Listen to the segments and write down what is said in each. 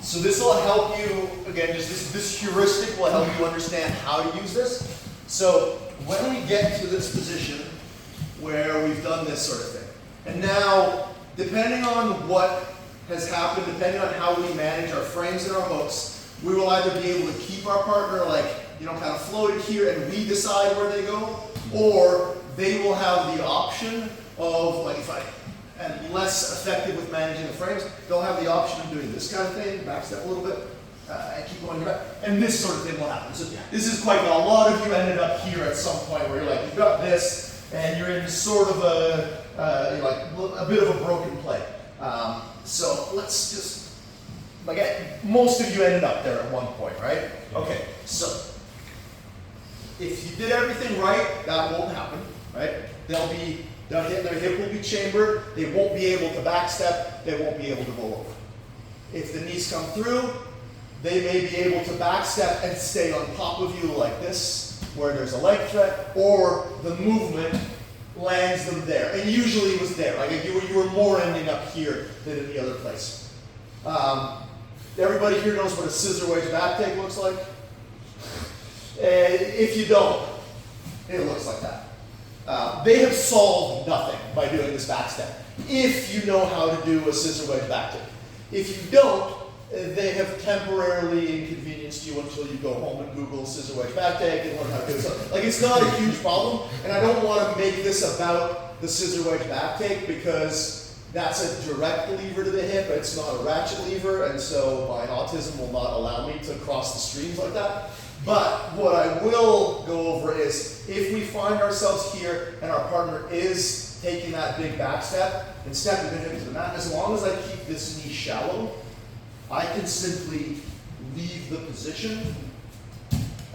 So this will help you, again, just this heuristic will help you understand how to use this. So when we get to this position where we've done this sort of thing, and now depending on what has happened, depending on how we manage our frames and our hooks, we will either be able to keep our partner like, kind of floated here and we decide where they go, or they will have the option of, like if I am less effective with managing the frames, they'll have the option of doing this kind of thing, back step a little bit, and keep going back, and this sort of thing will happen. So this is quite good. A lot of you ended up here at some point where you're like, you've got this, and you're in sort of a bit of a broken play. So let's just, most of you ended up there at one point, right? Okay, so if you did everything right, that won't happen, right? Their hip will be chambered, they won't be able to backstep, they won't be able to roll over. If the knees come through, they may be able to backstep and stay on top of you like this, where there's a leg threat, or the movement lands them there. And usually it was there. Like you were more ending up here than in the other place. Everybody here knows what a scissor wedge back take looks like? If you don't, it looks like that. They have solved nothing by doing this back step, if you know how to do a scissor wedge back take. If you don't, they have temporarily inconvenienced you until you go home and Google scissor wedge back take and learn how to do it. So, it's not a huge problem, and I don't want to make this about the scissor wedge back take because that's a direct lever to the hip, it's not a ratchet lever, and so my autism will not allow me to cross the streams like that. But what I will go over is if we find ourselves here and our partner is taking that big back step and stepping the hip into the mat, as long as I keep this knee shallow, I can simply leave the position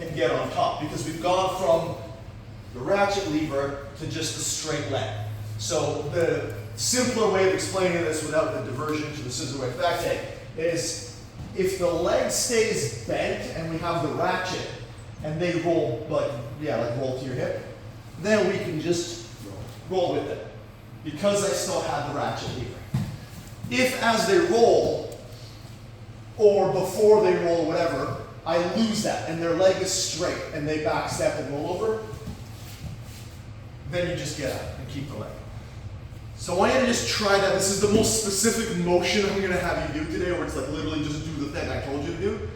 and get on top because we've gone from the ratchet lever to just a straight leg. So the simpler way of explaining this without the diversion to the scissor wedge back take is if the leg stays bent and we have the ratchet and they roll roll to your hip, then we can just roll with it because I still have the ratchet lever. If as they roll, or before they roll, whatever, I lose that and their leg is straight and they back step and roll over, then you just get up and keep the leg. So I want you to just try that. This is the most specific motion I'm going to have you do today, where it's like literally just do the thing I told you to do.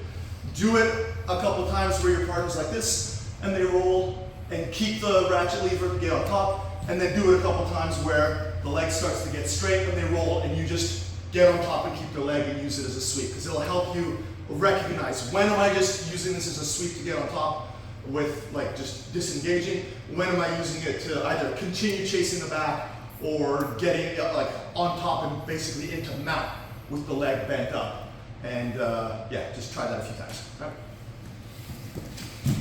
Do it a couple times where your partner's like this and they roll and keep the ratchet lever, get on top, and then do it a couple times where the leg starts to get straight and they roll and you just get on top and keep the leg and use it as a sweep, because it'll help you recognize when am I just using this as a sweep to get on top with just disengaging, when am I using it to either continue chasing the back or getting on top and basically into mount with the leg bent up. And just try that a few times. Right?